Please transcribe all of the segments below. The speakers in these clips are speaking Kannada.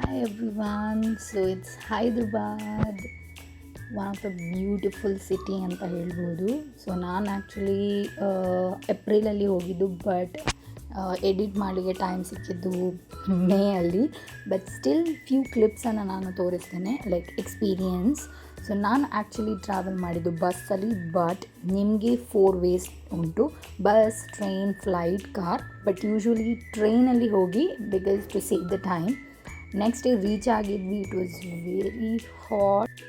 Hi everyone, so it's Hyderabad, one of the beautiful city ಅಂತ ಹೇಳ್ಬೋದು. ಸೊ ನಾನು ಆ್ಯಕ್ಚುಲಿ ಏಪ್ರಿಲಲ್ಲಿ ಹೋಗಿದ್ದು, ಬಟ್ ಎಡಿಟ್ ಮಾಡಲಿಕ್ಕೆ ಟೈಮ್ ಸಿಕ್ಕಿದ್ದು ಮೇ ಅಲ್ಲಿ. ಬಟ್ ಸ್ಟಿಲ್ ಫ್ಯೂ ಕ್ಲಿಪ್ಸನ್ನು ನಾನು ತೋರಿಸ್ತೇನೆ, ಲೈಕ್ ಎಕ್ಸ್ಪೀರಿಯನ್ಸ್. ಸೊ ನಾನು ಆ್ಯಕ್ಚುಲಿ ಟ್ರಾವೆಲ್ ಮಾಡಿದ್ದು ಬಸ್ಸಲ್ಲಿ, ಬಟ್ ನಿಮಗೆ 4 ವೇಸ್ ಉಂಟು: bus, train, flight, car. But usually ಟ್ರೈನಲ್ಲಿ ಹೋಗಿ, because to save the time. Next day reach ಆಗಿದ್ವಿ. It was very hot.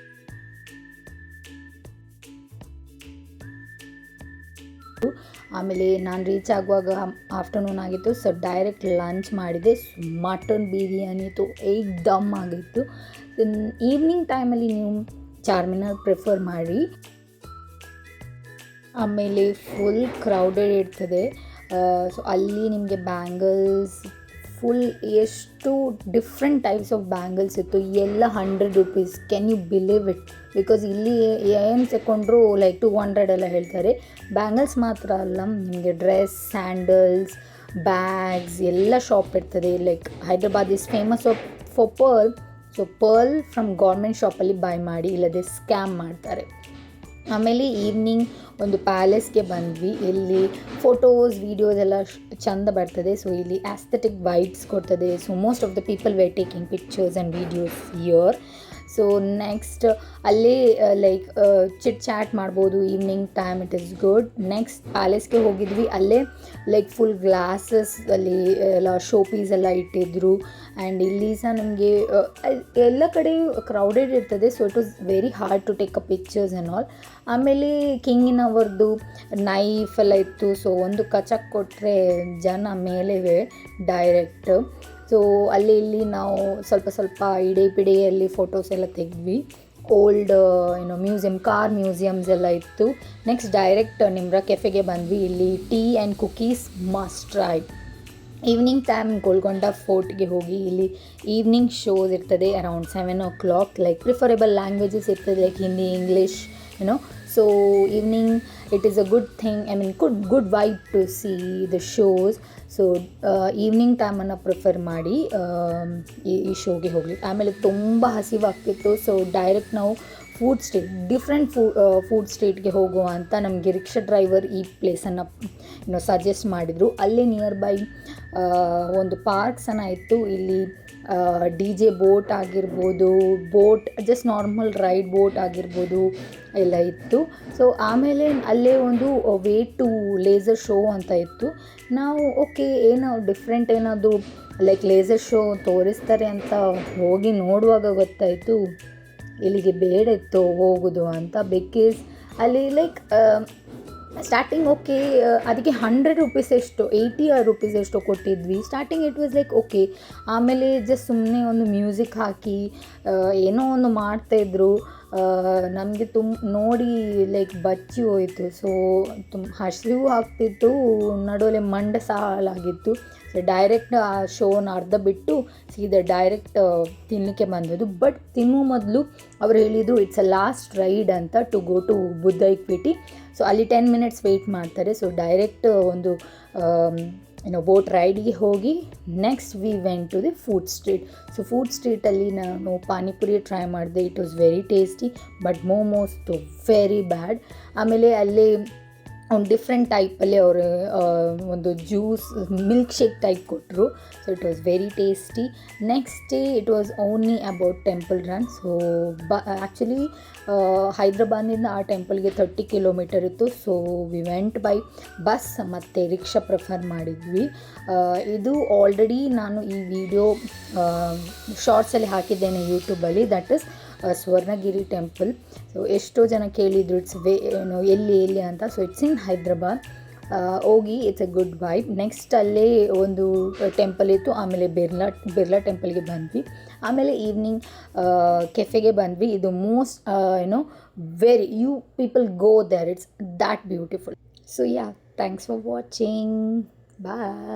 ಆಮೇಲೆ ನಾನು ರೀಚ್ ಆಗುವಾಗ ಆಫ್ಟರ್ನೂನ್ ಆಗಿತ್ತು. ಸೊ ಡೈರೆಕ್ಟ್ ಲಂಚ್ ಮಾಡಿದೆ. ಮಟನ್ ಬಿರಿಯಾನಿ ಇತ್ತು, ದಮ್ ಆಗಿತ್ತು. ಈವ್ನಿಂಗ್ ಟೈಮಲ್ಲಿ ನೀವು ಚಾರ್ಮಿನಾರ್ ಪ್ರಿಫರ್ ಮಾಡಿ. ಆಮೇಲೆ ಫುಲ್ ಕ್ರೌಡೆಡ್ ಇರ್ತದೆ. ಸೊ ಅಲ್ಲಿ ನಿಮಗೆ ಬ್ಯಾಂಗಲ್ಸ್ ಫುಲ್ ಎಷ್ಟು ಡಿಫ್ರೆಂಟ್ ಟೈಪ್ಸ್ ಆಫ್ ಬ್ಯಾಂಗಲ್ಸ್ ಇತ್ತು. ಎಲ್ಲ 100 rupees. Can you believe it? Because ಇಲ್ಲಿ ಏನು ತಗೊಂಡ್ರು ಲೈಕ್ 200 ಎಲ್ಲ ಹೇಳ್ತಾರೆ. ಬ್ಯಾಂಗಲ್ಸ್ ಮಾತ್ರ ಅಲ್ಲ, ನಿಮಗೆ ಡ್ರೆಸ್, ಸ್ಯಾಂಡಲ್ಸ್, ಬ್ಯಾಗ್ಸ್ ಎಲ್ಲ ಶಾಪ್ ಇರ್ತದೆ. Like Hyderabad is famous for pearl. So pearl from government ಶಾಪಲ್ಲಿ ಬೈ ಮಾಡಿ, ಇಲ್ಲದೆ ಸ್ಕ್ಯಾಮ್ ಮಾಡ್ತಾರೆ. ಆಮೇಲೆ ಈವ್ನಿಂಗ್ ಒಂದು ಪ್ಯಾಲೇಸ್ಗೆ ಬಂದ್ವಿ. ಇಲ್ಲಿ ಫೋಟೋಸ್, ವೀಡಿಯೋಸ್ ಎಲ್ಲ ಚಂದ ಬರ್ತದೆ. ಸೊ ಇಲ್ಲಿ ಆಸ್ಥೆಟಿಕ್ ವೈಬ್ಸ್ ಕೊಡ್ತದೆ. So most of the people were taking pictures and videos here. So next ಅಲ್ಲೇ ಲೈಕ್ ಚಿಟ್ ಚಾಟ್ ಮಾಡ್ಬೋದು evening time. It is good. Next ಪ್ಯಾಲೇಸ್ಗೆ ಹೋಗಿದ್ವಿ. ಅಲ್ಲೇ ಲೈಕ್ ಫುಲ್ ಗ್ಲಾಸಸ್ ಅಲ್ಲಿ ಎಲ್ಲ ಶೋ ಪೀಸ್ ಎಲ್ಲ ಇಟ್ಟಿದ್ರು. ಆ್ಯಂಡ್ ಇಲ್ಲಿ ಸಹ ನಮಗೆ ಎಲ್ಲ ಕಡೆ ಕ್ರೌಡೆಡ್ ಇರ್ತದೆ. So it was very hard to take a pictures and all. ಆಮೇಲೆ ಕಿಂಗಿನವ್ರದ್ದು ನೈಫ್ ಎಲ್ಲ ಇತ್ತು. ಸೊ ಒಂದು ಕಚಕ್ ಕೊಟ್ಟರೆ ಜನ ಮೇಲೆವೆ ಡೈರೆಕ್ಟ್. ಸೊ ಅಲ್ಲಿ ಇಲ್ಲಿ ನಾವು ಸ್ವಲ್ಪ ಇಡೀ ಫೋಟೋಸ್ ಎಲ್ಲ ತೆಗೆದ್ವಿ. ಓಲ್ಡ್ ಮ್ಯೂಸಿಯಮ್, ಕಾರ್ ಮ್ಯೂಸಿಯಮ್ಸ್ ಎಲ್ಲ ಇತ್ತು. ನೆಕ್ಸ್ಟ್ ಡೈರೆಕ್ಟ್ ನಿಮ್ರಾ ಕೆಫೆಗೆ ಬಂದ್ವಿ. ಇಲ್ಲಿ tea and cookies must try. Evening time Golconda ಫೋರ್ಟ್ಗೆ ಹೋಗಿ, ಇಲ್ಲಿ ಈವ್ನಿಂಗ್ ಶೋಸ್ ಇರ್ತದೆ around 7 o'clock. Like preferable languages ಇರ್ತದೆ, like Hindi, English, so evening it is a good thing. I mean good vibe to see the shows. So evening ಟೈಮನ್ನು ಪ್ರಿಫರ್ ಮಾಡಿ ಈ ಶೋಗೆ ಹೋಗಲಿ. ಆಮೇಲೆ ತುಂಬ ಹಸಿವಾಗ್ತಿತ್ತು. ಸೊ ಡೈರೆಕ್ಟ್ ನಾವು ಫುಡ್ ಸ್ಟ್ರೀಟ್, ಡಿಫ್ರೆಂಟ್ ಫುಡ್ ಸ್ಟ್ರೀಟ್ಗೆ ಹೋಗುವ ಅಂತ ನಮಗೆ ರಿಕ್ಷಾ ಡ್ರೈವರ್ ಈ ಪ್ಲೇಸನ್ನು ಸಜೆಸ್ಟ್ ಮಾಡಿದರು. ಅಲ್ಲೇ ನಿಯರ್ ಬೈ ಒಂದು ಪಾರ್ಕ್ಸನ್ನು ಇತ್ತು. ಇಲ್ಲಿ DJ ಬೋಟ್ ಆಗಿರ್ಬೋದು, ಜಸ್ಟ್ ನಾರ್ಮಲ್ ರೈಡ್ ಬೋಟ್ ಆಗಿರ್ಬೋದು ಎಲ್ಲ ಇತ್ತು. ಸೊ ಆಮೇಲೆ ಅಲ್ಲೇ ಒಂದು ವೇ ಟು ಲೇಸರ್ ಶೋ ಅಂತ ಇತ್ತು. ನಾವು ಓಕೆ, ಏನೋ ಡಿಫ್ರೆಂಟ್ ಏನಾದರೂ ಲೈಕ್ ಲೇಸರ್ ಶೋ ತೋರಿಸ್ತಾರೆ ಅಂತ ಹೋಗಿ ನೋಡುವಾಗ ಗೊತ್ತಾಯಿತು ಇಲ್ಲಿಗೆ ಬೇಡ ಇತ್ತು ಹೋಗೋದು ಅಂತ. ಬಿಕಾಸ್ ಅಲ್ಲಿ ಲೈಕ್ ಸ್ಟಾರ್ಟಿಂಗ್ ಓಕೆ, ಅದಕ್ಕೆ 100 ರೂಪೀಸ್ ಎಷ್ಟು 80 ರೂಪೀಸ್ ಎಷ್ಟು ಕೊಟ್ಟಿದ್ವಿ starting. It was like okay. ಆಮೇಲೆ ಜಸ್ಟ್ ಸುಮ್ಮನೆ ಒಂದು ಮ್ಯೂಸಿಕ್ ಹಾಕಿ ಏನೋ ಒಂದು ಮಾಡ್ತಾಯಿದ್ರು. ನಮಗೆ ನೋಡಿ ಲೈಕ್ ಬಚ್ಚಿ ಹೋಯಿತು. ಸೊ ಹಸಿವು ಆಗ್ತಿತ್ತು, ನಡುವಲ್ಲಿ ಮಂಡೆ ಸಾಲಾಗಿತ್ತು. ಸೊ ಡೈರೆಕ್ಟ್ ಆ ಶೋನ ಅರ್ಧ ಬಿಟ್ಟು ಸೀದಾ ಡೈರೆಕ್ಟ್ ತಿನ್ನಲಿಕ್ಕೆ ಬಂದದ್ದು. ಬಟ್ ತಿನ್ನೋ ಮೊದಲು ಅವ್ರು ಹೇಳಿದರು ಇಟ್ಸ್ ಅ ಲಾಸ್ಟ್ ರೈಡ್ ಅಂತ, ಟು ಗೋ ಟು ಬುದ್ಧ ಇಕ್ವಿಟಿ. ಸೊ ಅಲ್ಲಿ 10 minutes ವೆಯ್ಟ್ ಮಾಡ್ತಾರೆ. ಸೊ ಡೈರೆಕ್ಟ್ ಒಂದು ಬೋಟ್ ರೈಡ್ಗೆ ಹೋಗಿ next we went to the food street. So food ಸ್ಟ್ರೀಟಲ್ಲಿ ನಾನು ಪಾನಿಪುರಿ ಟ್ರೈ ಮಾಡಿದೆ. It was very tasty, but momos very bad. ಆಮೇಲೆ ಅಲ್ಲಿ ಒಂದು ಡಿಫ್ರೆಂಟ್ ಟೈಪಲ್ಲಿ ಅವರು ಒಂದು ಜ್ಯೂಸ್ ಮಿಲ್ಕ್ ಶೇಕ್ ಟೈಪ್ ಕೊಟ್ಟರು. So it was very tasty. Next day it was only about temple run. So actually ಹೈದ್ರಾಬಾದ್ನಿಂದ ಆ ಟೆಂಪಲ್ಗೆ 30 ಕಿಲೋಮೀಟರ್ ಇತ್ತು. So we went by bus ಮತ್ತು ರಿಕ್ಷಾ ಪ್ರಿಫರ್ ಮಾಡಿದ್ವಿ. ಇದು ಆಲ್ರೆಡಿ ನಾನು ಈ ವಿಡಿಯೋ ಶಾರ್ಟ್ಸಲ್ಲಿ ಹಾಕಿದ್ದೇನೆ ಯೂಟ್ಯೂಬಲ್ಲಿ. That is Swarnagiri temple. So ಎಷ್ಟೋ ಜನ ಕೇಳಿದರು ಇಟ್ಸ್ ಎಲ್ಲಿ ಅಂತ. So it's in Hyderabad. ಹೋಗಿ it's a good vibe. Next ಅಲ್ಲೇ ಒಂದು ಟೆಂಪಲ್ ಇತ್ತು. ಆಮೇಲೆ ಬಿರ್ಲಾ ಟೆಂಪಲ್ಗೆ ಬಂದ್ವಿ. ಆಮೇಲೆ ಈವ್ನಿಂಗ್ ಕೆಫೆಗೆ ಬಂದ್ವಿ. ಇದು most very you people go there, it's that beautiful. So yeah, thanks for watching. Bye.